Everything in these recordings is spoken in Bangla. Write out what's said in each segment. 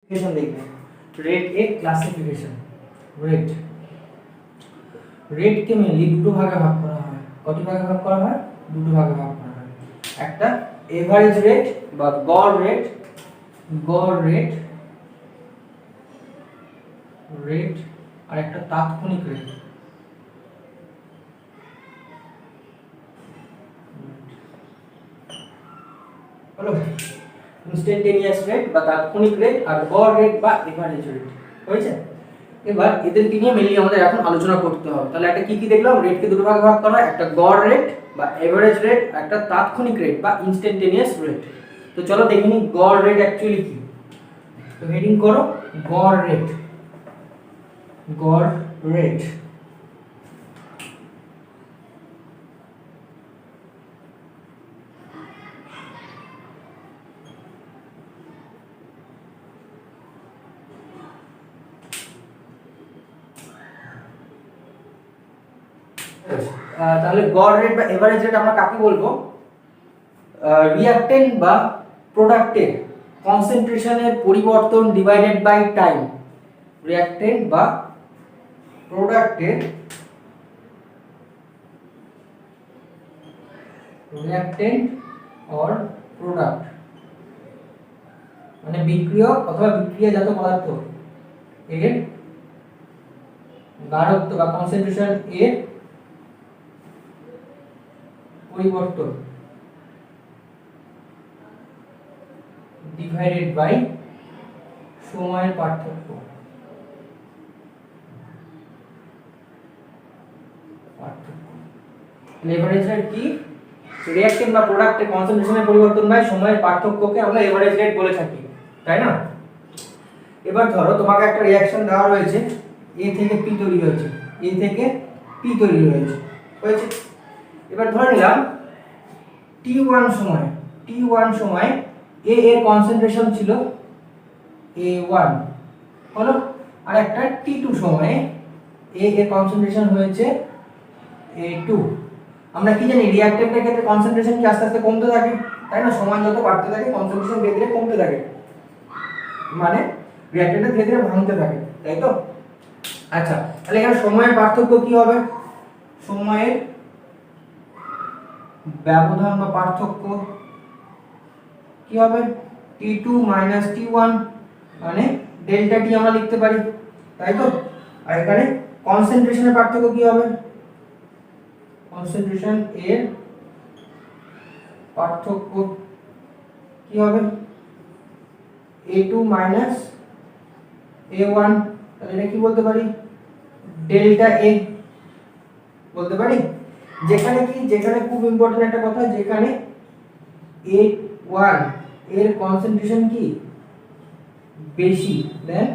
क्लासिफिकेशन देखते हैं। रेट एक क्लासिफिकेशन। रेट কে মেইনলি দুটো ভাগে ভাগ করা হয়। কত ভাগে ভাগ করা হয়? দুটো ভাগে ভাগ করা হয়। একটা এভারেজ রেট বা গড় রেট, আর একটা তাৎক্ষণিক রেট। হলো ইনস্ট্যান্টেনিয়াস রেট বা তাৎক্ষণিক রেট আর গড় রেট বা এভারেজ রেট হয়েছে। এবার এদেরকে নিয়ে মেইনলি আমাদের এখন আলোচনা করতে হবে। তাহলে একটা কি কি দেখলাম? রেটকে দুটো ভাগে ভাগ করা হয়, একটা গড় রেট বা এভারেজ রেট, একটা তাৎক্ষণিক রেট বা ইনস্ট্যান্টেনিয়াস রেট। তো চলো দেখে নিই গড় রেট অ্যাকচুয়ালি কি। তো হেডিং করো গড় রেট। তাহলে গড় রেট বা এভারেজ রেট আমরা কাকে বলবো? রিঅ্যাকট্যান্ট বা প্রোডাক্টের কনসেন্ট্রেশনের পরিবর্তন ডিভাইডেড বাই টাইম। রিঅ্যাকট্যান্ট বা প্রোডাক্টের অর প্রোডাক্ট মানে বিক্রিয়ক অথবা বিক্রিয়াজাত পদার্থ এর গাঢ়ত্ব বা কনসেন্ট্রেশন এর পরিবর্তন ডিভাইডেড বাই সময়ের পার্থক্য। এভারেজ রেট কি? রিঅ্যাকশন বা প্রোডাক্টের কনসেন্ট্রেশনের পরিবর্তন বাই সময়ের পার্থক্যকে আমরা এভারেজ রেট বলে থাকি, তাই না? এবার ধরো তোমাকে একটা রিঅ্যাকশন দেওয়া রয়েছে, এ থেকে পি তৈরি হয়েছে, হয়েছে। এবার ধরে নিলাম t1 সময় এ এর কনসেন্ট্রেশন ছিল a1 হলো, আর একটা t2 সময়ে এ এর কনসেন্ট্রেশন হয়েছে a2। আমরা কি জানি রিঅ্যাকট্যান্টের ক্ষেত্রে কনসেন্ট্রেশন কি আস্তে আস্তে কমতে থাকে, তাই না? সময় যত বাড়তে থাকে কনসেন্ট্রেশন ধীরে ধীরে কমতে থাকে, মানে রিঅ্যাকট্যান্টটা ধীরে ধীরে ভাঙতে থাকে, তাই তো? আচ্ছা, তাহলে এখানে সময়ের পার্থক্য কি হবে? সময়ের ব্যবধান বা পার্থক্য কি হবে? t2 t1 মানে ডেল্টা টি আমরা লিখতে পারি, তাই তো? আর এখানে কনসেন্ট্রেশনের পার্থক্য কি হবে? কনসেন্ট্রেশন এর পার্থক্য কি হবে? a2 a1। তাহলে এটা কি বলতে পারি? ডেল্টা a বলতে পারি। যেখানে খুব ইম্পর্টেন্ট একটা কথা, যেখানে a1 এর কনসেন্ট্রেশন কি বেশি দেন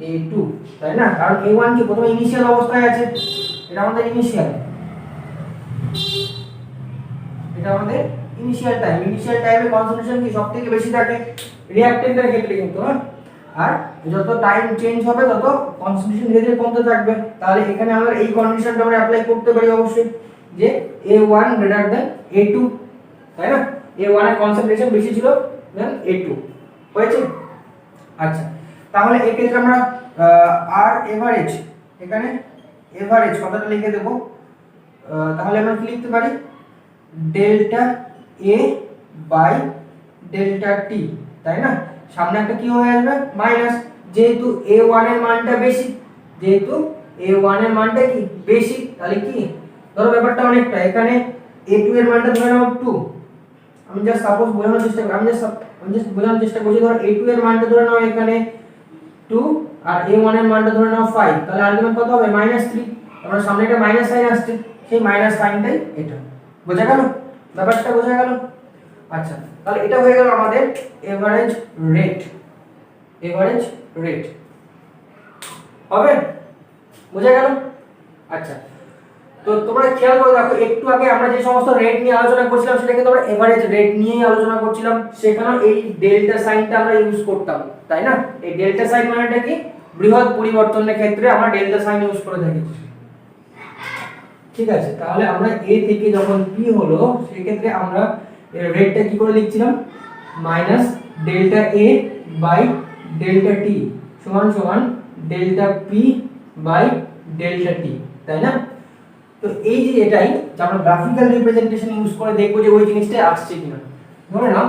a2, তাই না? কারণ a1 কি প্রথমে ইনিশিয়াল অবস্থায় আছে, এটা আমাদের ইনিশিয়াল টাইমে কনসেন্ট্রেশন কি সবথেকে বেশি থাকে রিঅ্যাকট্যান্টের ক্ষেত্রে কিন্তু, হ্যাঁ? আর যত টাইম চেঞ্জ হবে তত কনসেন্ট্রেশন ধীরে ধীরে কমতে থাকবে। তাহলে এখানে আমরা এই কন্ডিশনটা আমরা অ্যাপ্লাই করতে পারি অবশ্যই, যে a1 গ্রেটার দেন a2, তাই না? a1 এর কনসেন্ট্রেশন বেশি ছিল দেন a2, হয়েছে? আচ্ছা, তাহলে এই ক্ষেত্রে আমরা আর এভারেজ, এখানে এভারেজ কথাটা লিখে দেব। তাহলে আমরা কি লিখতে পারি? Delta a by delta t, তাই না? সামনে একটা কি হয়ে আসবে? মাইনাস, যেহেতু a1 এর মানটা বেশি, তাহলে কি ধরো ব্যাপারটা অনেকটা, এখানে a2 এর মানটা ধরে নাও 2। আমি জাস্ট বোঝানোর চেষ্টা করছি। ধরো a2 এর মানটা ধরে নাও এখানে 2 আর a1 এর মানটা ধরে নাও 5, তাহলে আলটিমেট কত হবে? -3। আমরা সামনে একটা মাইনাস সাইন আসছে, সেই মাইনাস সাইনটাই এটা। বোঝা গেল? ব্যাপারটা বোঝা গেল? আচ্ছা, তাহলে এটা হয়ে গেল আমাদের এভারেজ রেট হবে। বোঝা গেল? আচ্ছা, তো তোমরা খেয়াল করে দেখো, একটু আগে আমরা যে সমস্ত রেট নিয়ে আলোচনা করছিলাম সেটা কিন্তু আমরা এভারেজ রেট নিয়েই আলোচনা করছিলাম। সেখানে এই ডেল্টা সাইনটা আমরা ইউজ করতাম, তাই না? এই ডেল্টা সাইন মানেটা কি? বৃহৎ পরিবর্তনের ক্ষেত্রে আমরা ডেল্টা সাইন ইউজ করে থাকি। ঠিক আছে, তাহলে আমরা a থেকে যখন p হলো সেই ক্ষেত্রে আমরা রেটটা কি করে লিখছিলাম? Minus delta a by delta T সমান সমান delta P by delta T, তাই না? তো এই যে এটাই যে আমরা গ্রাফিক্যাল রিপ্রেজেন্টেশন ইউজ করে দেখবো যে ওই জিনিসটা আসছে কিনা। ধরে নাও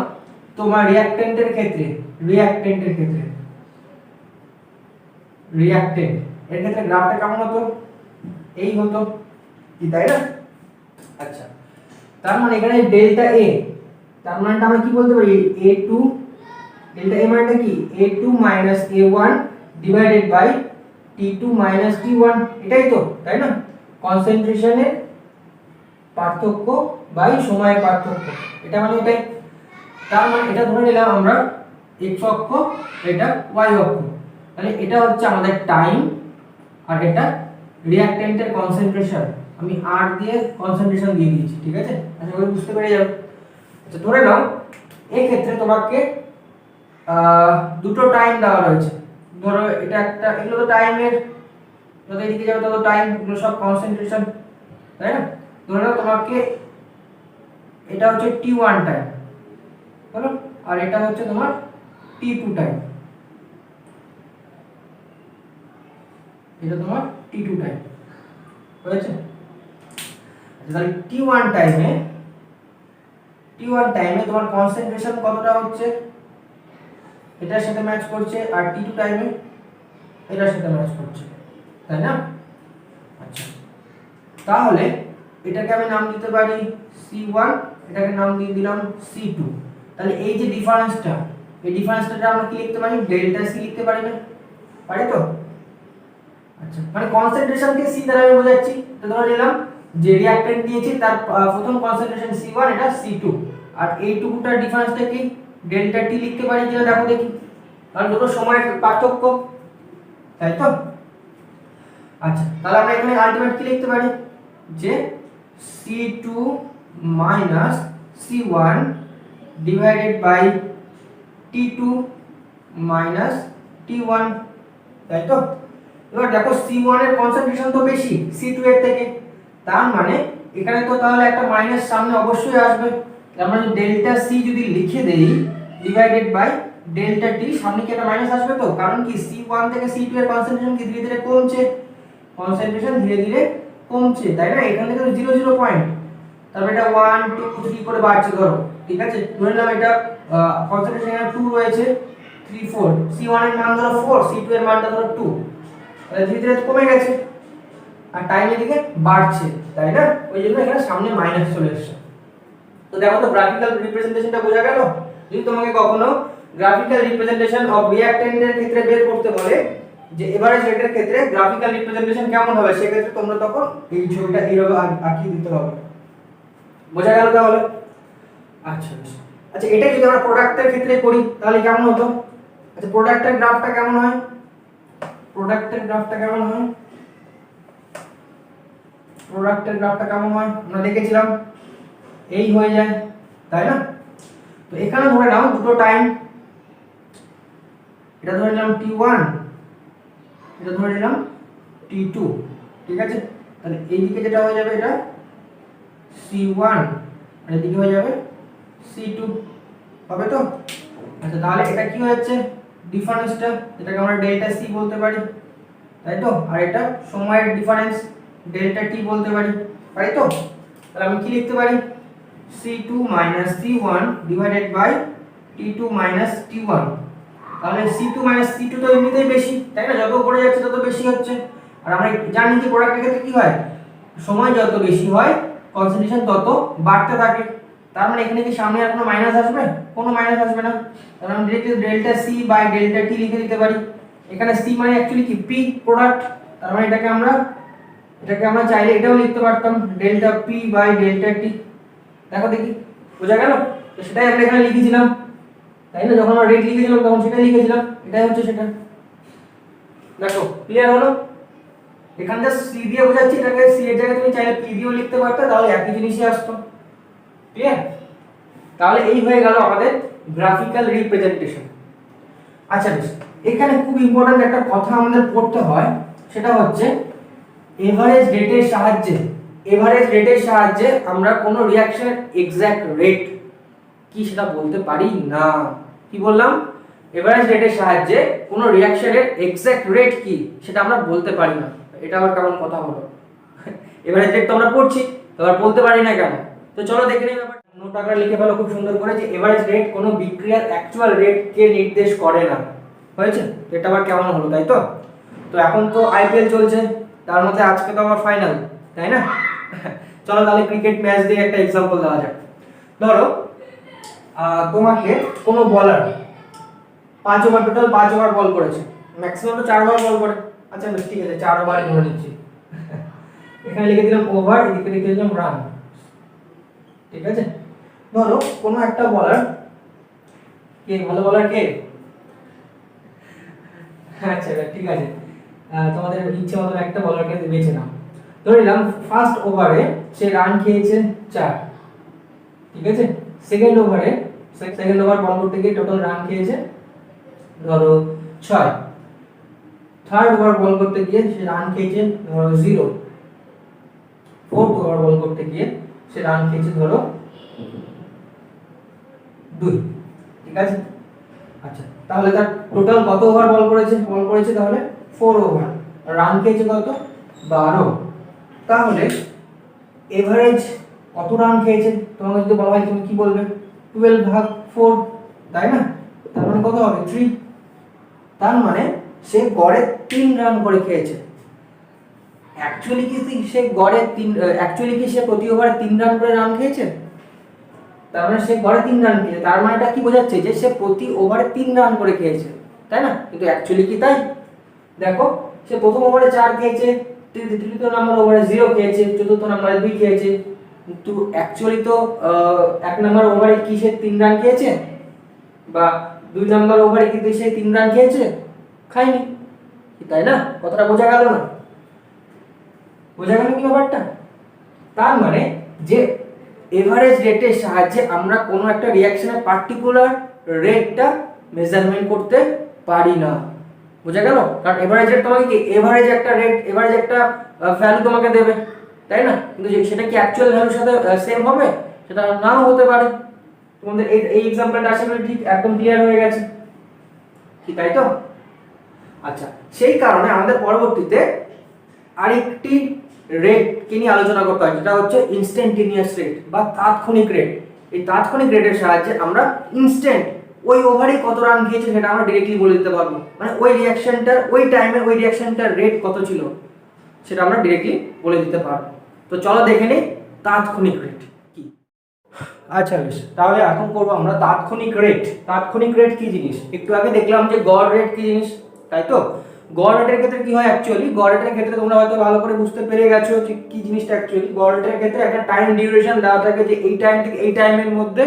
তোমার রিঅ্যাক্ট্যান্টের ক্ষেত্রে রিঅ্যাক্ট্যান্ট এর ক্ষেত্রে গ্রাফটা কেমন হতো? এই হতো কি, তাই না? আচ্ছা, তার মানে এখানে ডেল্টা এ, তার মানেটা আমরা কি বলতে পারি? a2 ডেল্টা এ মানেটা কি? a2 minus a1 divided by t2 minus t1, এটাই তো, তাই না? কনসেন্ট্রেশনের পার্থক্য বাই সময়ের পার্থক্য, এটা মানে এটাই। তার মানে এটা ধরে নিলাম আমরা x অক্ষ, এটা y অক্ষ, তাহলে এটা হচ্ছে আমাদের টাইম আর এটা রিঅ্যাক্ট্যান্টের কনসেন্ট্রেশন। আমি r দিয়ে কনসেন্ট্রেশন দিয়ে দিয়েছি, ঠিক আছে? আশা করি বুঝতে পেরে যাবে। আচ্ছা, ধরে নাও এই ক্ষেত্রে তোমাকে দুটো টাইম দেওয়া রয়েছে। ধরো এটা একটা, এগুলো তো টাইমের, যত এদিকে যাবে তত টাইম, এগুলো সব কনসেন্ট্রেশন, তাই না? ধরে নাও তোমাকে এটা হচ্ছে t1 টাইম, বলো, আর এটা হচ্ছে তোমার t2 টাইম, এটা তোমার t2 টাইম হয়েছে। আচ্ছা, তাহলে t1 টাইমে তোমার কনসেন্ট্রেশন কতটা হচ্ছে? এটার সাথে ম্যাচ করছে, আর t2 টাইমে এটার সাথে ম্যাচ করছে, তাই না? আচ্ছা, তাহলে এটাকে আমি নাম দিতে পারি c1, এটাকে নাম দিয়ে দিলাম c2। তাহলে এই যে ডিফারেন্সটা, এই ডিফারেন্সটা আমরা কি লিখতে পারি? ডেল্টা c লিখতে পারি না? পারি তো? আচ্ছা, মানে কনসেন্ট্রেশনকে c দ্বারা আমি বোঝাচ্ছি। তো ধরে নিলাম যে রিঅ্যাক্ট্যান্ট দিয়েছি তার প্রথম কনসেন্ট্রেশন c1, এটা c2, আর এইটুকুটার ডিফারেন্সটা কি? ডেল্টা t লিখতে পারি কিনা দেখো দেখি, কারণ দুটো সময়ের পার্থক্য, তাই তো? আচ্ছা, তাহলে আমরা এখানে আলটিমেট কি লিখতে পারি? যে c2 minus c1 divided by t2 minus t1, তাই তো? এবার দেখো c1 এর কনসেন্ট্রেশন তো বেশি c2 এর থেকে, তার মানে এখানে তো তাহলে একটা মাইনাস সামনে অবশ্যই আসবে। আমরা যদি ডেল্টা c যদি লিখে দেই ডিভাইডেড বাই ডেল্টা t, সামনে কি একটা মাইনাস আসবে তো? কারণ কি c1 থেকে c2 এর কনসেন্ট্রেশন কি ধীরে ধীরে কমছে, কনসেন্ট্রেশন ধীরে ধীরে কমছে, তাই না? এখান থেকে 0 পয়েন্ট, তারপর এটা 1 2 3 করে বাড়ছে, ধরো, ঠিক আছে? ধরে নাও এটা কনসেন্ট্রেশন এখানে 2 রয়েছে, 3 4, c1 এর মান ধরো 4, c2 এর মানটা ধরো 2, তাহলে ধীরে ধীরে কমে গেছে আর টাইম এদিকে বাড়ছে, তাই না? ওই জন্য এখানে সামনে মাইনাস চলে এসেছে। তো দেখো তো গ্রাফিক্যাল রিপ্রেজেন্টেশনটা বোঝা গেল? যদি তোমাকে কখনো গ্রাফিক্যাল রিপ্রেজেন্টেশন অফ রিঅ্যাক্ট্যান্টের ক্ষেত্রে বের করতে বলে যে এভারেজ রেটের ক্ষেত্রে গ্রাফিক্যাল রিপ্রেজেন্টেশন কেমন হবে, সেক্ষেত্রে তোমরা তখন এই ছবিটা এইভাবে আঁকিয়ে দিতে হবে। বোঝা গেল তাহলে? আচ্ছা আচ্ছা, এটা যদি আমরা প্রোডাক্টের ক্ষেত্রে করি তাহলে কেমন হতো? আচ্ছা, প্রোডাক্টের গ্রাফটা কেমন হয়? প্রোডাক্টের গ্রাফটা কেমন হয়? প্রোডাক্টের গ্রাফটা কেমন হয় আমরা দেখেছিলাম, এই হয়ে যায়, তাই না? তো এখানে ধরে নাও দুটো টাইম, এটা ধরে নিলাম t1, এটা ধরে নিলাম t2, ঠিক আছে? তাহলে এইদিকে যেটা হয়ে যাবে এটা c1 আর এদিকে হয়ে যাবে c2, হবে তো? আচ্ছা, তাহলে এটা কি হচ্ছে? ডিফারেন্সটা, এটাকে আমরা ডেল্টা c বলতে পারি, তাই তো? আর এটা সময়ের ডিফারেন্স, ডেল্টা t বলতে পারি, তাই তো? তাহলে আমি কি লিখতে পারি? c2 minus c1 divided by t2 minus t1। তাহলে c2 মাইনাস c2 তো এমনিতেই বেশি, তাই না? যত উপরে যাচ্ছে তত বেশি হচ্ছে। আর আমরা জানি যে প্রোডাক্টের ক্ষেত্রে কি হয়, সময় যত বেশি হয় কনসেন্ট্রেশন তত বাড়তে থাকে। তার মানে এখানে কি সামনে আর কোনো মাইনাস আসবে? কোনো মাইনাস আসবে না। তাহলে আমরা directly delta c by delta t লিখে দিতে পারি। এখানে c মানে অ্যাকচুয়ালি কি? p product. তার মানে এটাকে আমরা চাইলে এটাও লিখতে পারতাম delta p by delta t। দেখো দেখি, বোঝা গেল? তো সেটাই আমরা এখানে লিখেছিলাম, তাই না? যখন আমরা রেট লিখেছিলাম তখন সেটাই লিখেছিলাম, এটাই হচ্ছে সেটা। দেখো, ক্লিয়ার হলো? এখানে জাস্ট c দিয়ে বোঝাচ্ছি, এটাকে c এর জায়গায় তুমি চাইলে p দিয়েও লিখতে পারতে, তাহলে একই জিনিসই আসতো। ক্লিয়ার? তাহলে এই হয়ে গেল আমাদের গ্রাফিক্যাল রিপ্রেজেন্টেশন। আচ্ছা বেশ, এখানে খুব ইম্পর্টেন্ট একটা কথা আমাদের পড়তে হয়, সেটা হচ্ছে এভারেজ রেটের সাহায্যে আমরা কোনো রিঅ্যাকশনের এক্সাক্ট রেট কি সেটা বলতে পারি না। কি বললাম? এভারেজ রেটের সাহায্যে কোনো রিঅ্যাকশনের এক্সাক্ট রেট কি সেটা আমরা বলতে পারি না। এটা আবার কেমন কথা হলো? এভারেজ রেট তো আমরা পড়ছি, এবার বলতে পারি না কেন? তো চলো দেখে নিই ব্যাপারটা। নোট আকারে লিখে ফেলো খুব সুন্দর করে যে এভারেজ রেট কোনো বিক্রিয়ার অ্যাকচুয়াল রেট কে নির্দেশ করে না। হয়েছে? এটা আবার কেমন হলো, তাই তো? তো এখন তো আইপিএল চলছে, তার মধ্যে আজকে তো আবার ফাইনাল, তাই না? চলো তাহলে ক্রিকেট ম্যাচ দিয়ে একটা এক্সাম্পল দেওয়া যাক। ধরো তোমাকে কোনো বলার 5 ওভার, টোটাল 5 ওভার বল করেছে, ম্যাক্সিমাম তো 4 ওভার বল করে। আচ্ছা বেশ, ঠিক আছে, 4 ওভার ধরে নিচ্ছি। এখানে লিখে দিলাম ওভার, এদিকে লিখে দিলাম রান। ঠিক আছে, ধরো কোনো একটা বলার, কে ভালো বলার কে? আচ্ছা ঠিক আছে, তোমাদের ইচ্ছে মতো একটা বলারকে বেছে নাও। ধরে নিলাম ফার্স্ট ওভারে সে রান খেয়েছে 4, ঠিক আছে। সেকেন্ড ওভার বল করতে গিয়ে টোটাল রান খেয়েছে ধরো 6। থার্ড ওভার বল করতে গিয়ে সে রান খেয়েছে ধরো 0। ফোর্থ ওভার বল করতে গিয়ে সে রান খেয়েছে ধরো 2, ঠিক আছে। আচ্ছা, তাহলে তার টোটাল কত ওভার বল করেছে তাহলে 4 ওভার, রান খেয়েছে কত? 12। তাহলে এভারেজ কত রান খেয়েছে তোমাকে যদি বলা হয় তুমি কি বলবে? 12/4, তাই না? তার মানে কত হবে? 3। তার মানে সে গড়ে 3 রান করে খেয়েছে। অ্যাকচুয়ালি কি সে প্রতি ওভারে 3 রান করে রান খেয়েছে? তার মানে সে গড়ে 3 রান খেয়েছে, তার মানে এটা কি বোঝাচ্ছে? যে সে প্রতি ওভারে 3 রান করে খেয়েছে, তাই না? কিন্তু অ্যাকচুয়ালি কি তাই? দেখো, সে প্রথম ওভারে 4 খেয়েছে, তৃতীয় নাম্বার ওভারে 0 খেয়েছে, চতুর্থ নাম্বারে 2 খেয়েছে, কিন্তু অ্যাকচুয়ালি তো 1 নাম্বার ওভারে কি সে 3 রান খেয়েছে? বা 2 নাম্বার ওভারে কি সে 3 রান খেয়েছে? খায়নি, তাই না? কথাটা বোঝা গেল না? বোঝা গেল কি ব্যাপারটা? তার মানে যে এভারেজ রেটের সাহায্যে আমরা কোনো একটা রিঅ্যাকশনের পার্টিকুলার রেটটা মেজারমেন্ট করতে পারি না। বোঝা গেল? কারণ এভারেজ রেট তোমাকে কি এভারেজ একটা ভ্যালু তোমাকে দেবে, তাই না? কিন্তু সেটা কি অ্যাকচুয়াল ভ্যালুর সাথে সেম হবে? সেটা নাও হতে পারে। তোমাদের এই एग्जांपलটা আশা করি ঠিক একদম ক্লিয়ার হয়ে গেছে কি, তাই তো? আচ্ছা, সেই কারণে আমাদের পরবর্তীতে আরেকটি রেট কে নিয়ে আলোচনা করতে হয়, যেটা হচ্ছে ইনস্ট্যান্টেনিয়াস রেট বা তাৎক্ষণিক রেট। এই তাৎক্ষণিক রেটের সাহায্যে আমরা ইনস্ট্যান্ট ওই ওভারে কত রান খেয়েছে সেটা আমরা ডাইরেক্টলি বলে দিতে পারবো। মানে ওই রিঅ্যাকশনটার ওই টাইমে ওই রিঅ্যাকশনটার রেট কত ছিল সেটা আমরা ডাইরেক্টলি বলে দিতে পারবো। তো চলো দেখে নিই তাৎক্ষণিক রেট কি। আচ্ছা বেশ, তাহলে এখন করবো আমরা তাৎক্ষণিক রেট। তাৎক্ষণিক রেট কি জিনিস? একটু আগে দেখলাম যে গড় রেট কি জিনিস, তাই তো? গড় রেটের ক্ষেত্রে কি হয়? অ্যাকচুয়ালি গড় রেটের ক্ষেত্রে তোমরা হয়তো ভালো করে বুঝতে পেরে গেছো ঠিক কি জিনিসটা। অ্যাকচুয়ালি গড় রেটের ক্ষেত্রে একটা টাইম ডিউরেশন দেওয়া থাকে যে এই টাইম থেকে এই টাইমের মধ্যে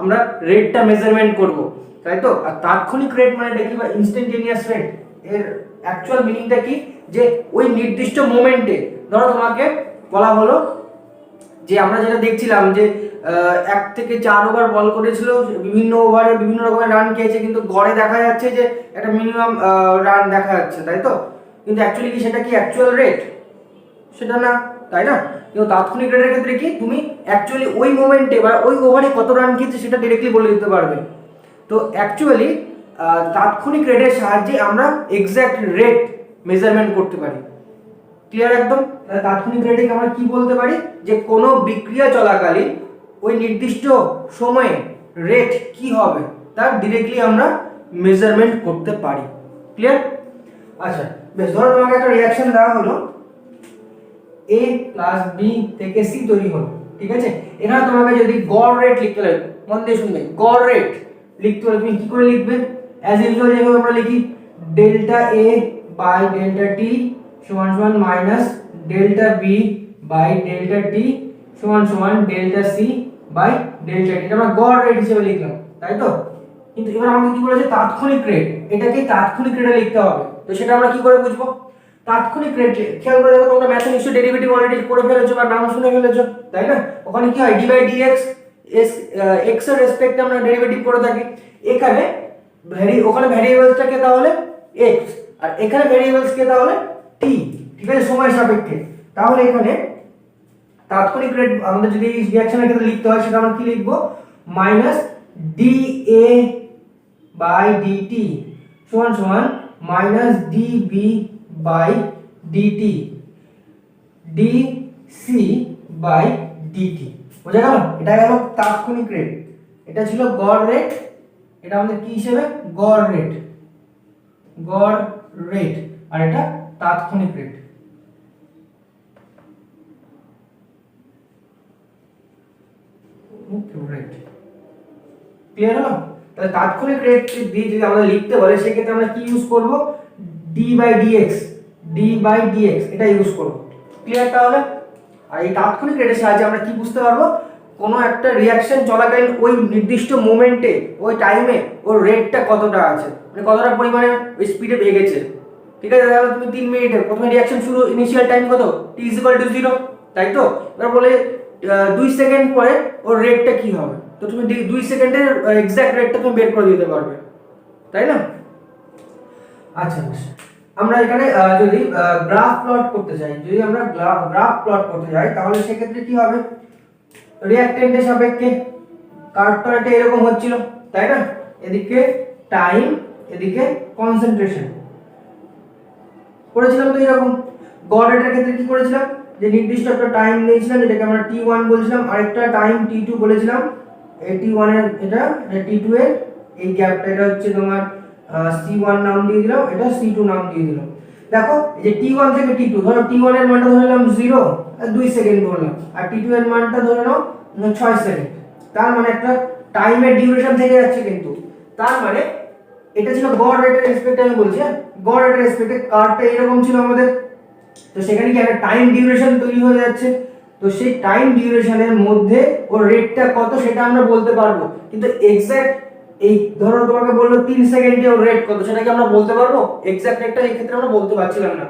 আমরা রেটটা মেজারমেন্ট করব, তাই তো? আর তাৎক্ষণিক রেট মানে কি বা ইনস্ট্যান্টেনিয়াস রেট, এর অ্যাকচুয়াল মিনিংটা কি? যে ওই নির্দিষ্ট মোমেন্টে ধরো তোমাকে বলা হলো যে আমরা যেটা দেখছিলাম যে 1 থেকে 4 ওভার বল করেছিল, বিভিন্ন ওভারে বিভিন্ন রকমের রান খেয়েছে, কিন্তু গড়ে দেখা যাচ্ছে যে একটা মিনিমাম রান দেখা যাচ্ছে, তাই তো? কিন্তু অ্যাকচুয়ালি কি সেটা কি অ্যাকচুয়াল রেট? সেটা না, তাই না? কিন্তু তাৎক্ষণিক রেটের ক্ষেত্রে কি তুমি অ্যাকচুয়ালি ওই মোমেন্টে বা ওই ওভারে কত রান খেয়েছে সেটা ডাইরেক্টলি বলে দিতে পারবে। তো অ্যাকচুয়ালি তাৎক্ষণিক রেটের সাহায্যে আমরা এক্সাক্ট রেট মেজারমেন্ট করতে পারি। ক্লিয়ার একদম? তাৎক্ষণিক রেটে আমরা কি বলতে পারি? যে কোনো বিক্রিয়া চলাকালীন ওই নির্দিষ্ট সময়ে রেট কি হবে তার ডাইরেক্টলি আমরা মেজারমেন্ট করতে পারি। ক্লিয়ার? আচ্ছা বেশ, ধরো তোমাকে একটা রিঅ্যাকশন দেওয়া হলো, a প্লাস b থেকে c তৈরি হলো, ঠিক আছে। এখানে তোমাকে যদি গড় রেট লিখতে হয়, মন দিয়ে শুনবে, গড় রেট লিখতে হলে তুমি কি করে লিখবে? অ্যাজ ইউজুয়াল যেভাবে আমরা লিখি delta a by delta t সমান সমান minus delta b by delta t সমান সমান delta c by delta t। এটা আমরা গড় রেট হিসেবে লিখলাম, তাই তো? কিন্তু এবার আমাকে কি বলেছে? তাৎক্ষণিক রেট, এটাকে তাৎক্ষণিক রেটে লিখতে হবে। তো সেটা আমরা কি করে বুঝবো? তাৎক্ষণিক রেট খেয়াল করে দেখো, তোমরা ম্যাথে নিশ্চয়ই ডেরিভেটিভ অলরেডি করে ফেলেছো বা নাম শুনে ফেলেছো, তাই না? ওখানে কি হয়? ডি বাই ডিএক্স, এক্স এর রেসপেক্টে আমরা ডেরিভেটিভ করে থাকি। এখানে ওখানে ভ্যারিয়েবলসটাকে তাহলে এক্স, আর এখানে ভ্যারিয়েবলস কে তাহলে টি, ঠিক আছে, সময় সাপেক্ষে। তাহলে এখানে তাৎক্ষণিক রেট আমাদের যদি রিঅ্যাকশনের ক্ষেত্রে লিখতে হয় সেটা আমরা কি লিখবো? Minus D A by DT সমান সমান minus DB by DT DC by DT. বোঝা গেল? এটা গেল তাৎক্ষণিক রেট, এটা ছিল গড় রেট, এটা আমাদের কি হিসেবে গড় রেট, গড় রেট, আর এটা তাৎক্ষণিক রেট। রেট ক্লিয়ার হলো? তাহলে তাৎক্ষণিক রেট দিয়ে যদি আমরা লিখতে বলে সেক্ষেত্রে আমরা কি ইউজ করব, D by DX, D by DX এটা ইউজ করব। ক্লিয়ার? তাহলে আর এই তাৎক্ষণিক রেটের সাহায্যে আমরা কি বুঝতে পারবো, কোনো একটা রিয়াকশন চলাকালীন ওই নির্দিষ্ট মোমেন্টে ওই টাইমে ওর রেটটা কতটা আছে, মানে কতটা পরিমাণে ওই স্পিডে ভেগেছে। ঠিক আছে? তাহলে তুমি 3 মিনিটে প্রথমে রিয়াকশন শুরু, ইনিশিয়াল টাইম কত, t = 0, তাই তো? এবার বলে 2 সেকেন্ড পরে ওর রেটটা কি হবে, তো তুমি 2 সেকেন্ডের এক্সাক্ট রেটটা তুমি বের করে দিতে পারবে, তাই না? আচ্ছা বেশ, আমরা এখানে যদি গ্রাফ প্লট করতে চাই, যদি আমরা গ্রাফ প্লট করতে যাই তাহলে সেক্ষেত্রে কি হবে, রিঅ্যাকট্যান্টের সাপেক্ষে কার্ভটা এটা এরকম হচ্ছিল, তাই না? এদিকে টাইম, এদিকে কনসেন্ট্রেশন করেছিলাম তো এরকম। গড় রেটের ক্ষেত্রে কি করেছিলাম, যে নির্দিষ্ট একটা টাইম নিয়েছিলাম যেটাকে আমরা t1 বলছিলাম, আরেকটা টাইম t2 বলেছিলাম। এই t1 এর এটা t2 এর এই গ্যাপটা এটা হচ্ছে তোমার c1 নাম দিয়ে দিলাম, এটা c2 নাম দিয়ে দিলাম। দেখো এই যে t1 থেকে t2, ধরো t1 এর মানটা ধরে নিলাম 0, 2 সেকেন্ড ধরলাম, আর t2 এর মানটা ধরে নাও 6 সেকেন্ড। তার মানে একটা টাইমের ডিউরেশন থেকে যাচ্ছে, কিন্তু তার মানে এটা ছিল গড় রেটের রেসপেক্টে, আমি বলছি গড় রেটের রেসপেক্টে কার্ভটা এরকম ছিল আমাদের। তো সেখানে কি একটা টাইম ডিউরেশন তৈরি হয়ে যাচ্ছে, তো সেই টাইম ডিউরেশনের মধ্যে ওর রেটটা কত সেটা আমরা বলতে পারবো, কিন্তু এক্সাক্ট এই ধরো তোমাকে বললো 3 সেকেন্ডে ওর রেট কত সেটা কি আমরা বলতে পারবো? এক্সাক্ট রেটটা এই ক্ষেত্রে আমরা বলতে পারছিলাম না।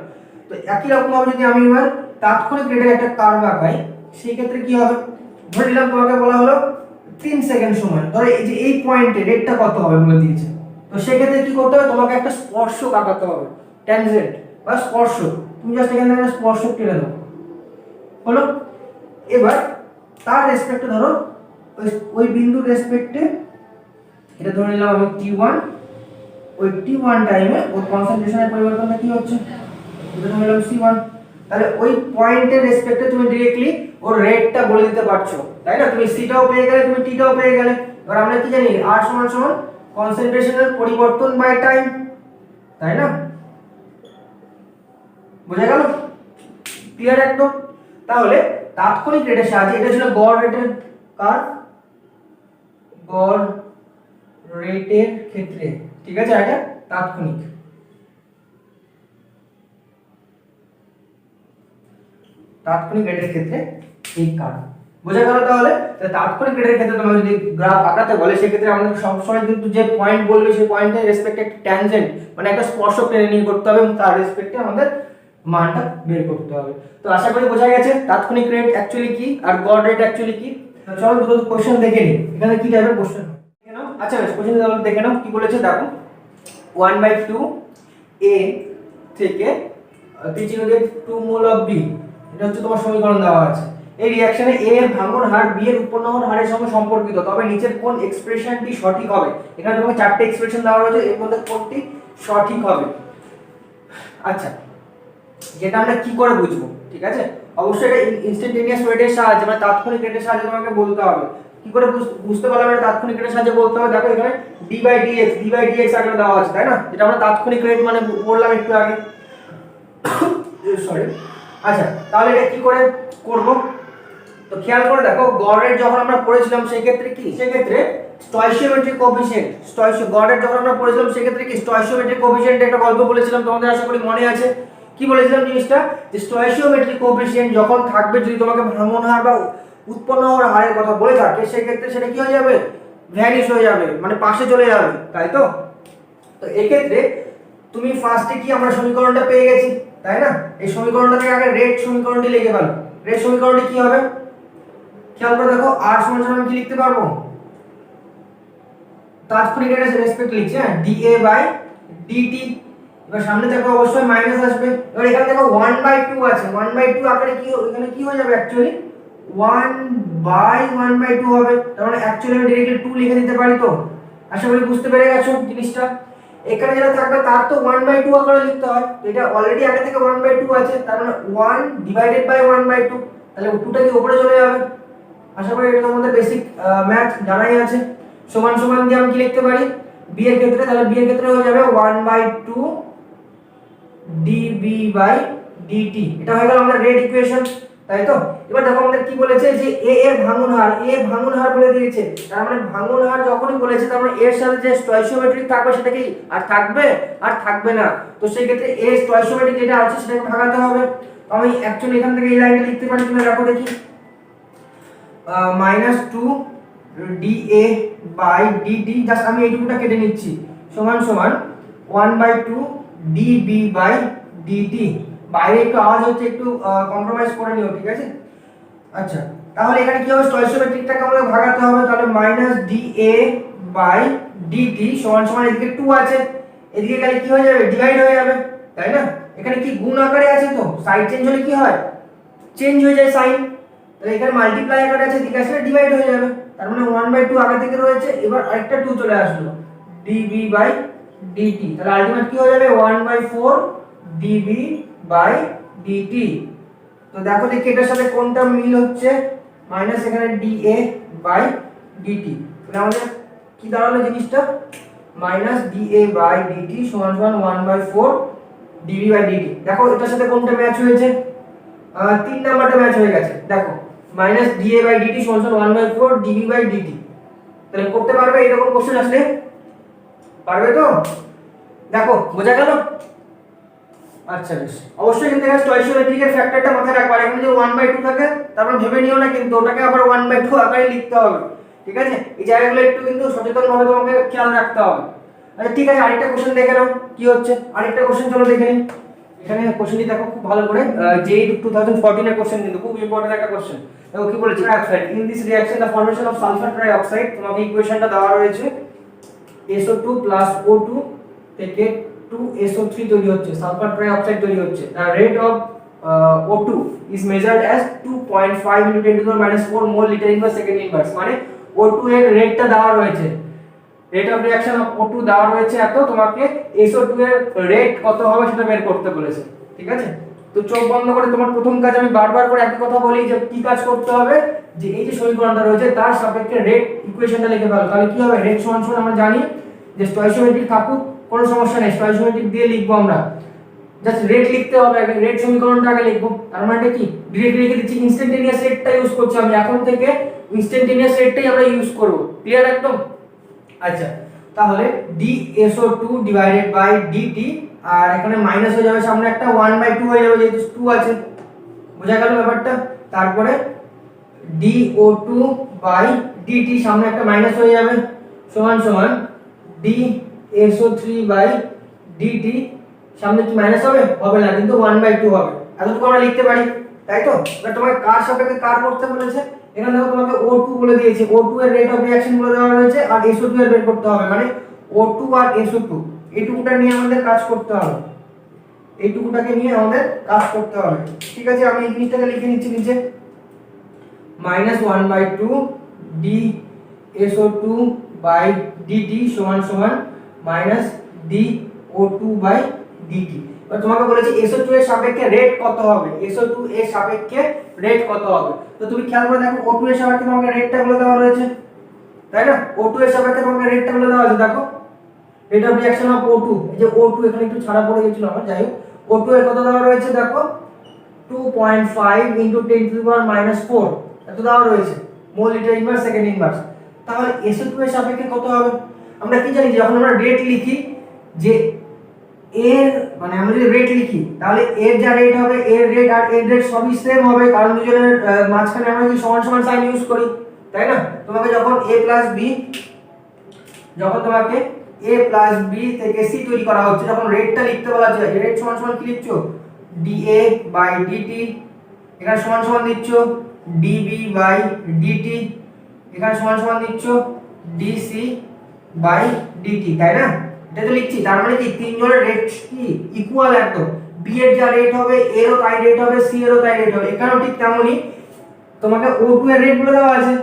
তো একই রকম ভাবে যদি আমি এবার তাৎক্ষণিক রেটের একটা কার্ভ আঁকাই সেই ক্ষেত্রে কি হবে, ধরে নিলাম তোমাকে বলা হলো 3 সেকেন্ড সময়, ধরো এই যে এই পয়েন্টে রেটটা কত হবে বলে দিয়েছে, তো সেক্ষেত্রে কি করতে হবে, তোমাকে একটা স্পর্শক আঁকাতে হবে, ট্যানজেন্ট বা স্পর্শক। তুমি জাস্ট এখানে একটা স্পর্শক টেনে দাও, হলো? এবার তার রেসপেক্টে ধরো ওই বিন্দুর রেসপেক্টে এটা ধরে নিলাম আমি t1, ওই t1 টাইমে ওর কনসেন্ট্রেশনের পরিবর্তনটা কি হচ্ছে, এটা ধরে নিলাম c1। তাহলে ওই পয়েন্টের রেসপেক্টে তুমি डायरेक्टली ওর রেটটা বলে দিতে পারছো, তাই না? তুমি c-টাও পেয়ে গেলে, তুমি t-টাও পেয়ে গেলে। এবার আমরা কি জানি, r = কনসেন্ট্রেশনের পরিবর্তন বাই টাইম, তাই না? বুঝা গেল? ক্লিয়ার একদম? তাহলে তাৎক্ষণিক রেটের সাহায্যে, এটা ছিল গড় রেটের কার্ভ, গড় রেটের ক্ষেত্রে, ঠিক আছে? এটা তাৎক্ষণিক। তাৎক্ষণিক রেটের ক্ষেত্রে এই কার্ভ বোঝা গেল? তাহলে তাৎক্ষণিক রেটের ক্ষেত্রে তোমরা যদি গ্রাফ আঁকাতে বলে সেক্ষেত্রে আমাদের সবসময় কিন্তু যে পয়েন্ট বলবে সেই পয়েন্টের রেসপেক্টে একটা ট্যানজেন্ট মানে একটা স্পর্শক টেনে নিয়ে করতে হবে এবং তার রেসপেক্টে আমাদের মানটা বের করতে হবে। তো আশা করি বোঝা গেছে তাৎক্ষণিক রেট অ্যাকচুয়ালি কি আর গড় রেট অ্যাকচুয়ালি কি। চলো দুটো কোশ্চেন দেখে নিই, এখানে কি টাইপের কোশ্চেন দেখে নাও। আচ্ছা বেশ, কোশ্চেন দেখে নাও কি বলেছে দেখো। 1/2 a থেকে 2 মোল অফ b, এটা হচ্ছে তোমার সমীকরণ দেওয়া আছে। এই রিঅ্যাকশনে a এর ভাঙন হার b এর উৎপন্ন হওয়ার হারের সঙ্গে সম্পর্কিত, তবে নিচের কোন এক্সপ্রেশনটি সঠিক হবে। এখানে তোমাকে চারটি এক্সপ্রেশন দেওয়া রয়েছে, এর মধ্যে কোনটি সঠিক হবে। আচ্ছা, যেটা আমরা কি করে বুঝবো, ঠিক আছে? অবশ্যই এটা ইনস্ট্যান্টেনিয়াস রেটের সাহায্যে মানে তাৎক্ষণিক রেটের সাহায্যে তোমাকে বলতে হবে। কি করে বুঝতে পারলাম এটা তাৎক্ষণিক রেটের সাহায্যে বলতে হবে? দেখো এখানে d/dx আকারে দেওয়া আছে, তাই না? যেটা আমরা তাৎক্ষণিক রেট মানে বললাম একটু আগে, সরি। আচ্ছা, তাহলে এটা কি করে করব? তো খেয়াল করে দেখো, গড় রেট যখন আমরা পড়েছিলাম সেই ক্ষেত্রে কি, সেই ক্ষেত্রে স্টয়কিওমেট্রিক কোএফিসিয়েন্ট, গড় রেট যখন আমরা পড়েছিলাম সেই ক্ষেত্রে কি স্টয়কিওমেট্রিক কোএফিসিয়েন্ট একটা গল্প বলেছিলাম, তোমাদের আশা করি মনে আছে। কি বলেছিলাম জিনিসটা, যে স্টয়কিওমেট্রিক কোএফিসিয়েন্ট যখন থাকবে, যদি তোমাকে ভাঙন হার বা উৎপন্ন হওয়ার হারের কথা বলে থাকে সেই ক্ষেত্রে সেটা কি হয়ে যাবে, ভ্যানিশ হয়ে যাবে, মানে পাশে চলে যাবে, তাই তো? তো এই ক্ষেত্রে তুমি ফার্স্টে কি আমরা সমীকরণটা পেয়ে গেছি, তাই না? এই সমীকরণটা থেকে আগে রেট সমীকরণটি লিখে ফেলো। রেট সমীকরণটি কি হবে খেয়াল করে দেখো, r সমান সমান কি লিখতে পারবো, তাৎক্ষণিক রেটের রেসপেক্ট লিখছি, হ্যাঁ, dA/dt। এবার সামনে দেখো অবশ্যই মাইনাস আসবে। এবার এখানে দেখো 1/2 আছে, 1/2 আকারে কি এখানে কি হয়ে যাবে, অ্যাকচুয়ালি 1/1/2 হবে। তার মানে অ্যাকচুয়ালি আমি डायरेक्टली 2 লিখে দিতে পারি, তো আশা করি বুঝতে পেরে গেছো জিনিসটা। এখানে যেটা থাকবে তার তো 1/2 আকারে লিখতে হয়, তো এটা অলরেডি আগে থেকে 1/2 আছে, তার মানে 1 ডিভাইডেড বাই 1/2, তাহলে 2টা কি উপরে চলে যাবে। আশা করি এটা তোমাদের বেসিক ম্যাথ জানাই আছে। সমান সমান দিয়ে আমি কি লিখতে পারি b এর ক্ষেত্রে, তাহলে b এর ক্ষেত্রে হয়ে যাবে 1/2 db বাই dt, এটা হয়ে গেল আমাদের রেট ইকুয়েশন, তাই তো। এবার দেখো আমাদের কি বলেছে যে a এর ভাঙন হার বলে দিয়েছে, তার মানে ভাঙন হার যখনই বলেছে তার মানে এর সাথে যে স্টয়কিওমেট্রিক থাকবে সেটা কি আর থাকবে না, তো সেই ক্ষেত্রে a স্টয়কিওমেট্রিক যেটা আছে সেটাকে ভাগাতে হবে। তো আমি অ্যাকচুয়ালি এখান থেকে এই লাইনটা লিখতে পারি কিনা দেখো দেখি, -2 dA বাই dt, জাস্ট আমি এইটুকুটা কেটে নিচ্ছি, সমান সমান 1/2 dB বাই dt। বাইরে একটু আওয়াজ হচ্ছে, একটু কম্প্রোমাইজ করে নিও, ঠিক আছে। আচ্ছা, তাহলে এখানে কি হবে, স্টয়কিওমেট্রিকটাকে আমাদের ভাগাতে হবে, তাহলে -dA বাই dt সমান সমান এদিকে 2 আছে, এদিকে গেলে কি হয়ে যাবে, ডিভাইড হয়ে যাবে, তাই না। এখানে কি গুণ আকারে আছে, তো সাইড চেঞ্জ হলে কি হয়, চেঞ্জ হয়ে যায় সাইন, তাহলে এখানে মাল্টিপ্লাই আকারে আছে, এদিকে আসলে ডিভাইড হয়ে যাবে, তার মানে 1/2 আগে থেকে রয়েছে, এবার আরেকটা 2 চলে আসলো dB বাই dt, তাহলে আলটিমেট কি হয়ে যাবে 1/4 dB বাই dt। তো দেখো দেখি এটার সাথে কোনটা মিল হচ্ছে, মাইনাস এখানে dA বাই dt, তাহলে আমাদের কি দাঁড়ালো জিনিসটা, -dA বাই dt সমান সমান 1/4 dB বাই dt। দেখো এটার সাথে কোনটা ম্যাচ হয়েছে, 3 নাম্বারটা ম্যাচ হয়ে গেছে, দেখো -dA বাই dt সমান সমান 1/4 dB বাই dt। তাহলে করতে পারবে এরকম কোশ্চেন আসলে, পারবে তো, দেখো বোঝা গেল। আচ্ছা বেশ, অবশ্যই কিন্তু এখানে স্টয়কিওমেট্রিকের ফ্যাক্টরটা মাথায় রাখবা, এখানে যদি 1/2 থাকে তারপর ভেবে নিও না কিন্তু ওটাকে আবার 1/2 আকারে লিখতে হবে, ঠিক আছে। এই জায়গাগুলো একটু কিন্তু সচেতনভাবে তোমাকে খেয়াল রাখতে হবে। আচ্ছা ঠিক আছে, আরেকটা কোশ্চেন দেখে নাও কি হচ্ছে, আরেকটা কোশ্চেন চলো দেখে নিই। এখানে কোশ্চেনটি দেখো খুব ভালো করে, যেই 2014 এর কোশ্চেন, কিন্তু খুব ইম্পর্টেন্ট একটা কোশ্চেন। দেখো কি বলেছে, trioxide in this reaction the formation of sulphur trioxide, তোমাকে ইকুয়েশনটা দেওয়া রয়েছে, SO2 + O2 থেকে 2SO3 তৈরি হচ্ছে, সালফার ট্রাইঅক্সাইড তৈরি হচ্ছে। The rate of O2 is measured as 2.5 × 10⁻⁴ mole litre in second inverse, মানে O2 এর রেটটা দেওয়া রয়েছে, rate of reaction of O2 দেওয়া রয়েছে এত, তোমাকে SO2 এর রেট কত হবে সেটা বের করতে বলেছে, ঠিক আছে। তো চোখ বন্ধ করে তোমার প্রথম কাজ, আমি বারবার করে একই কথা বলি যে কি কাজ করতে হবে, যে এই যে সমীকরণটা রয়েছে তার সাপেক্ষে রেট ইকুয়েশনটা লিখে ফেলো, তাহলে কি হবে, রেট সমান সমান আমরা জানি যে স্টয়কিওমেট্রিক থাকুক কোনো সমস্যা নেই, স্টয়কিওমেট্রিক দিয়ে লিখবো আমরা, জাস্ট রেট লিখতে হবে আগে, রেট সমীকরণটা আগে লিখবো, তার মানে কি ডিরেক্ট লিখে দিচ্ছি, ইনস্ট্যান্টেনিয়াস রেটটা ইউজ করছি আমি, এখন থেকে ইনস্ট্যান্টেনিয়াস রেটটাই আমরা ইউজ করব, ক্লিয়ার একদম। আচ্ছা, তাহলে dSO2 ডিভাইডেড বাই dt, আর এখানে মাইনাস হয়ে যাবে সামনে একটা 1/2 হয়ে যাবে যেহেতু 2 আছে, বোঝা গেল ব্যাপারটা। তারপরে dO2 বাই dt সামনে একটা মাইনাস হয়ে যাবে, সমান সমান dSO3 বাই dt, সামনে কি মাইনাস হবে, হবে না, কিন্তু 1/2 হবে, এতটুকু আমরা লিখতে পারি, তাই তো। এবার তোমাকে কার সাপেক্ষে কার করতে বলেছে, এখানে দেখো তোমাকে O2 বলে দিয়েছে, O2 এর রেট অফ রিঅ্যাকশন বলে দেওয়া রয়েছে, আর SO2 এর বের করতে হবে, মানে O2 আর SO2 এইটুকুটা নিয়ে আমাদের কাজ করতে হবে, এইটুকুটাকে নিয়ে আমাদের কাজ করতে হবে, ঠিক আছে। আমি এই জিনিসটাকে লিখে নিচ্ছি নিচে, -1/2 dSO2 বাই dt সমান সমান -dO2 বাই dt। এবার তোমাকে বলেছে SO2 এর সাপেক্ষে রেট কত হবে, SO2 এর সাপেক্ষে রেট কত হবে, তো তুমি খেয়াল করে দেখো O2 এর সাপেক্ষে তোমাকে রেটটা বলে দেওয়া রয়েছে, তাই না। O2 এর সাপেক্ষে তোমাকে রেটটা বলে দেওয়া আছে, দেখো rate of reaction of O2, এই যে O2 এখানে একটু ছাড়া পড়ে গিয়েছিল আমার, যাই হোক O2 এর কত দেওয়া রয়েছে দেখো 2.5 × 10⁻⁴ এত দেওয়া রয়েছে, মোল লিটার ইনভার্স সেকেন্ড ইনভার্স। তাহলে SO2 এর সাপেক্ষে কত হবে, আমরা কি জানি যখন আমরা রেট লিখি যে এর, মানে আমরা যদি রেট লিখি তাহলে এর যা রেট হবে এর রেট আর এর রেট সবই সেম হবে, কারণ দুজনের মাঝখানে আমরা কি সমান সমান সাইন ইউজ করি, তাই না। তোমাকে যখন a + b, যখন তোমাকে a + b থেকে c তৈরি করা হচ্ছে, যখন রেটটা লিখতে বলা হচ্ছে, রেট সমান সমান কি লিখছো, dA বাই dt, এখানে সমান সমান দিচ্ছ dB বাই dt, এখানে সমান সমান দিচ্ছ dC বাই dt, তাই না। এটা তো লিখছি, তার মানে কি তিনজনের রেট কি ইকুয়াল একদম, b এর যা রেট হবে এরও তাই রেট হবে, c এরও তাই রেট হবে। এখানেও ঠিক তেমনই তোমাকে O2 এর রেট বলে দেওয়া আছে,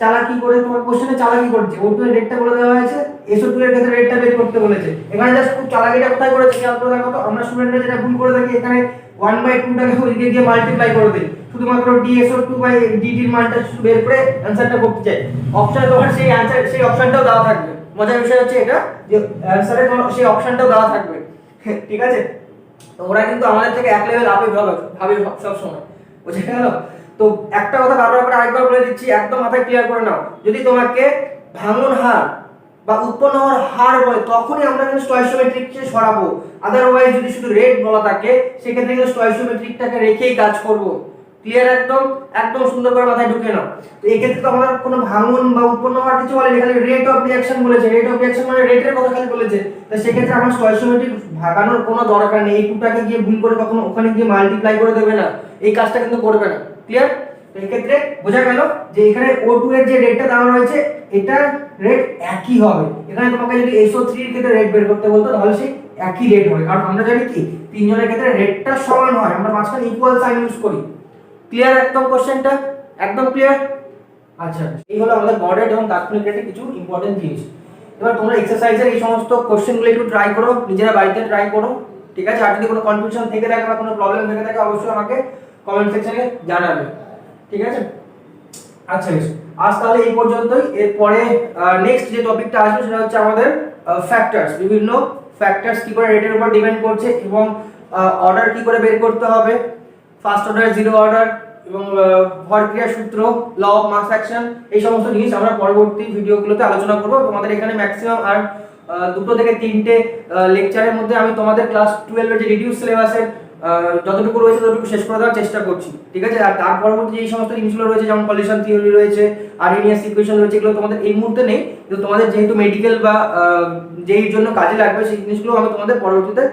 চালাকি করে তোমার কোশ্চেনে চালাকি করছে, O2 এর রেটটা বলে দেওয়া হয়েছে, SO2 এর ক্ষেত্রে রেটটা বের করতে বলেছে। এখানে জাস্ট খুব চালাকিটা কোথায় করেছে খেয়াল করে দেখো তো। আমরা স্টুডেন্টরা যেটা ভুল করে থাকি, এখানে 1/2 টাকে ওইদিকে দিয়ে মাল্টিপ্লাই করে দিই, শুধুমাত্র DSO2/dt এর মানটা শুধু বের করে অ্যানসারটা করতে চাই। অপশনে তোমার সেই অ্যানসার, সেই অপশনটাও দেওয়া থাকবে। মজার বিষয় হচ্ছে এটা যে অ্যানসারে তোমার সেই অপশনটাও দেওয়া থাকবে, ঠিক আছে। তো ওরা কিন্তু আমাদের থেকে এক লেভেল আপে ভাবে সব সময়, বুঝে গেল। তো একটা কথা বারবার করে আরেকবার বলে দিচ্ছি, একদম মাথায় ক্লিয়ার করে নাও। যদি তোমাকে ভাঙন হার বা উৎপন্ন হওয়ার হার বলে, তখনই আমরা কিন্তু স্টয়কিওমেট্রিককে সরাবো। আদারওয়াইজ যদি শুধু রেট বলা থাকে, সেক্ষেত্রে কিন্তু স্টয়কিওমেট্রিকটাকে রেখেই কাজ করব। ক্লিয়ার? একদম একদম সুন্দর করে মাথায় ঢুকে নাও। তো এই ক্ষেত্রে তো আমাদের কোনো ভাঙন বা উৎপন্ন হওয়ার কিছু বলেনি, খালি রেট অফ রিঅ্যাকশন বলেছে। রেট অফ রিঅ্যাকশন মানে রেটের কথা খালি বলেছে। তো সেক্ষেত্রে আমার স্টয়কিওমেট্রিক ভাগানোর কোনো দরকার নেই। এই টুটাকে গিয়ে ভুল করে কখনো ওখানে গিয়ে মাল্টিপ্লাই করে দেবে না, এই কাজটা কিন্তু করবে না। ক্লিয়ার? এই ক্ষেত্রে বোঝা গেল যে এখানে O2 এর যে রেটটা দেওয়া রয়েছে, এটা রেট একই হবে। এখানে তোমাকে যদি SO3 এর ক্ষেত্রে রেট বের করতে বলতো, তাহলে সেই একই রেট হবে, কারণ আমরা জানি কি তিনজনের ক্ষেত্রে রেটটা সমান হয়, আমরা মাঝখানে ইকুয়াল সাইন ইউজ করি। ক্লিয়ার একদম কোশ্চেনটা? একদম ক্লিয়ার? আচ্ছা, এই হলো আমাদের মডারেট এবং তাৎক্ষণিক রেটে কিছু ইম্পর্টেন্ট জিনিস। এবার তোমরা এক্সারসাইজের এই সমস্ত কোশ্চেনগুলো একটু ট্রাই করো, নিজেরা বাড়িতে ট্রাই করো, ঠিক আছে। আর যদি কোনো কনফিউশন থেকে থাকে বা কোনো প্রবলেম থেকে থাকে, অবশ্যই আমাকে কমেন্ট সেকশনে জানাবে, ঠিক আছে। আচ্ছা বেশ, আজ তাহলে এই পর্যন্তই। এরপরে নেক্সট যে টপিকটা আসবে সেটা হচ্ছে আমাদের ফ্যাক্টরস। বিভিন্ন ফ্যাক্টরস কি করে রেটের উপর ডিপেন্ড করছে এবং অর্ডার কি করে বের করতে হবে, ফার্স্ট অর্ডার, জিরো অর্ডার এবং ভরক্রিয়া সূত্র, ল অফ মাস অ্যাকশন, এই সমস্ত জিনিস আমরা পরবর্তী ভিডিওগুলোতে আলোচনা করব। তোমাদের এখানে ম্যাক্সিমাম আর দুটো থেকে তিনটে লেকচারের মধ্যে আমি তোমাদের ক্লাস 12 এর যে রিডিউস সিলেবাসের যতটুকু রয়েছে ততটুকু শেষ করে দেওয়ার চেষ্টা করছি, ঠিক আছে। আর তার পরবর্তী যে সমস্ত জিনিসগুলো রয়েছে, যেমন পলিউশন থিওরি রয়েছে, আরহেনিয়াস ইকুয়েশন রয়েছে, এগুলো তোমাদের এই মুহূর্তে নেই, কিন্তু তোমাদের যেহেতু মেডিকেল বা যেই জন্য কাজে লাগবে, সেই জিনিসগুলো আমি তোমাদের পরবর্তীতে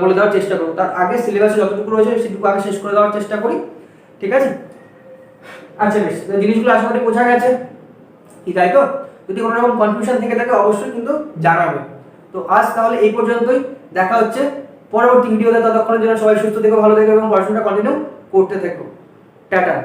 বলে দেওয়ার চেষ্টা করব। তার আগে সিলেবাসে যতটুকু রয়েছে সেটুকু আগে শেষ করে দেওয়ার চেষ্টা করি, ঠিক আছে। আচ্ছা বেশ, জিনিসগুলো আশা করি বোঝা গেছে, কি তাই তো? যদি কোনো রকম কনফিউশন থেকে থাকে অবশ্যই কিন্তু জানাবে। তো আজ তাহলে এই পর্যন্তই, দেখা হচ্ছে পরবর্তী ভিডিওতে। ততক্ষণের জন্য সবাই সুস্থ থেকো, ভালো থেকো এবং পড়াশোনাটা কন্টিনিউ করতে থেকো। টাটা।